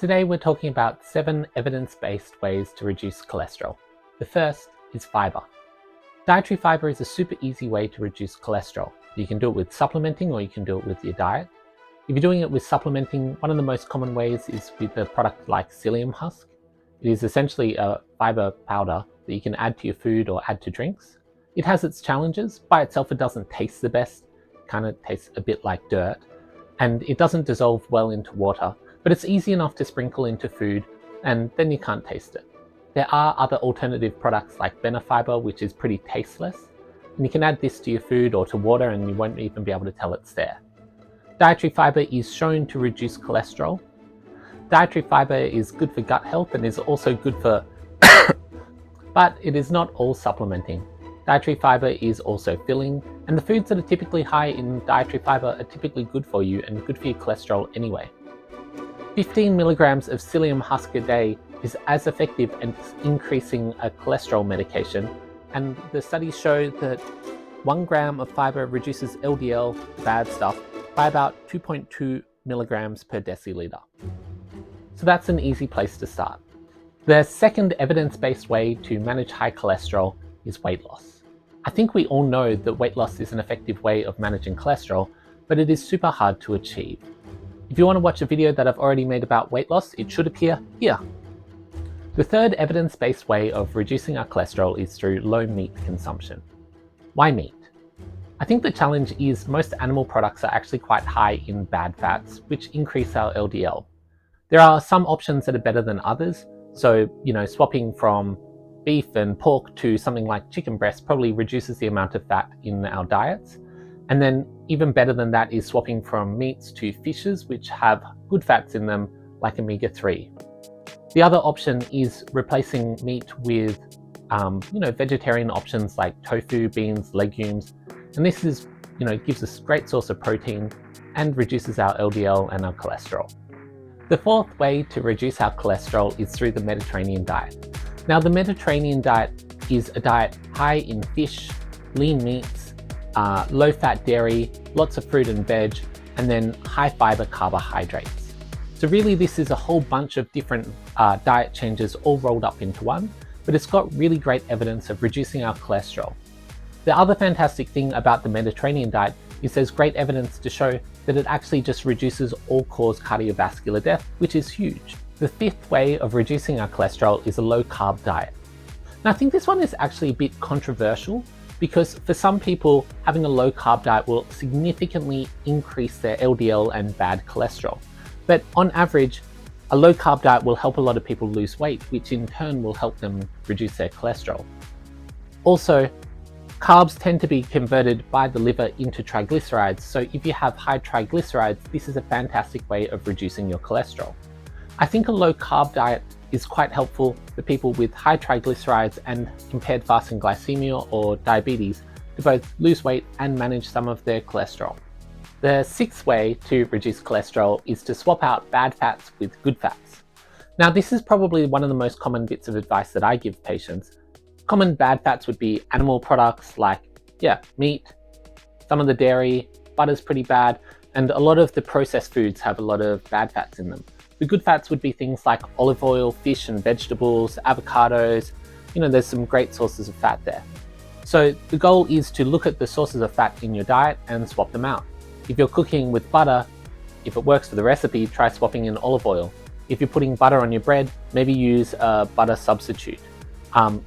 Today we're talking about 7 evidence-based ways to reduce cholesterol. The first is fiber. Dietary fiber is a super easy way to reduce cholesterol. You can do it with supplementing or you can do it with your diet. If you're doing it with supplementing, one of the most common ways is with a product like psyllium husk. It is essentially a fiber powder that you can add to your food or add to drinks. It has its challenges. By itself it doesn't taste the best, it kind of tastes a bit like dirt, and it doesn't dissolve well into water. But it's easy enough to sprinkle into food and then you can't taste it. There are other alternative products like Benefiber, which is pretty tasteless, and you can add this to your food or to water and you won't even be able to tell it's there. Dietary fiber is shown to reduce cholesterol. Dietary fiber is good for gut health and is also good for but it is not all supplementing. Dietary fiber is also filling, and the foods that are typically high in dietary fiber are typically good for you and good for your cholesterol anyway. 15 milligrams of psyllium husk a day is as effective as increasing a cholesterol medication, and the studies show that 1 gram of fiber reduces LDL, bad stuff, by about 2.2 milligrams per deciliter. So that's an easy place to start. The second evidence-based way to manage high cholesterol is weight loss. I think we all know that weight loss is an effective way of managing cholesterol, but it is super hard to achieve. If you want to watch a video that I've already made about weight loss, it should appear here. The third evidence-based way of reducing our cholesterol is through low meat consumption. Why meat? I think the challenge is most animal products are actually quite high in bad fats, which increase our LDL. There are some options that are better than others, so swapping from beef and pork to something like chicken breast probably reduces the amount of fat in our diets. And then even better than that is swapping from meats to fishes, which have good fats in them, like omega-3. The other option is replacing meat with vegetarian options like tofu, beans, legumes. And this is, gives us a great source of protein and reduces our LDL and our cholesterol. The fourth way to reduce our cholesterol is through the Mediterranean diet. Now, the Mediterranean diet is a diet high in fish, lean meats, low-fat dairy, lots of fruit and veg, and then high-fiber carbohydrates. So really this is a whole bunch of different diet changes all rolled up into one, but it's got really great evidence of reducing our cholesterol. The other fantastic thing about the Mediterranean diet is there's great evidence to show that it actually just reduces all-cause cardiovascular death, which is huge. The fifth way of reducing our cholesterol is a low-carb diet. Now, I think this one is actually a bit controversial, because for some people, having a low-carb diet will significantly increase their LDL and bad cholesterol. But on average, a low-carb diet will help a lot of people lose weight, which in turn will help them reduce their cholesterol. Also, carbs tend to be converted by the liver into triglycerides, so if you have high triglycerides, this is a fantastic way of reducing your cholesterol. I think a low-carb diet is quite helpful for people with high triglycerides and impaired fasting glycemia or diabetes to both lose weight and manage some of their cholesterol. The sixth way to reduce cholesterol is to swap out bad fats with good fats. Now, this is probably one of the most common bits of advice that I give patients. Common bad fats would be animal products like, meat, some of the dairy, butter's pretty bad, and a lot of the processed foods have a lot of bad fats in them. The good fats would be things like olive oil, fish and vegetables, avocados. There's some great sources of fat there. So the goal is to look at the sources of fat in your diet and swap them out. If you're cooking with butter, if it works for the recipe, try swapping in olive oil. If you're putting butter on your bread, maybe use a butter substitute.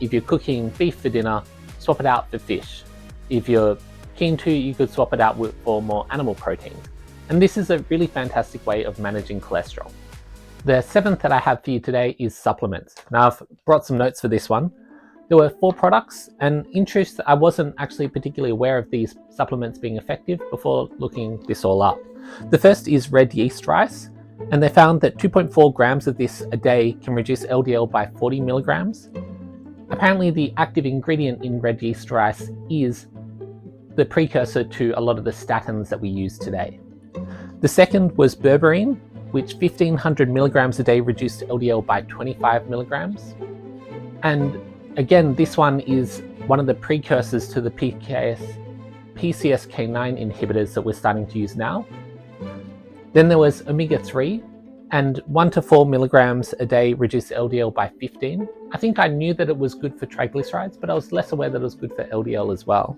If you're cooking beef for dinner, swap it out for fish. If you're keen to, you could swap it out for more animal proteins. And this is a really fantastic way of managing cholesterol. The seventh that I have for you today is supplements. Now, I've brought some notes for this one. There were 4 products, and in truth, I wasn't actually particularly aware of these supplements being effective before looking this all up. The first is red yeast rice, and they found that 2.4 grams of this a day can reduce LDL by 40 milligrams. Apparently, the active ingredient in red yeast rice is the precursor to a lot of the statins that we use today. The second was berberine, which 1500 milligrams a day reduced LDL by 25 milligrams. And again, this one is one of the precursors to the PCSK9 inhibitors that we're starting to use now. Then there was omega-3, and 1 to 4 milligrams a day reduced LDL by 15. I think I knew that it was good for triglycerides, but I was less aware that it was good for LDL as well.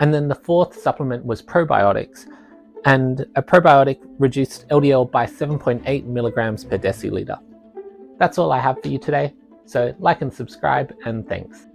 And then the fourth supplement was probiotics, and a probiotic reduced LDL by 7.8 milligrams per deciliter. That's all I have for you today, so like and subscribe, and thanks.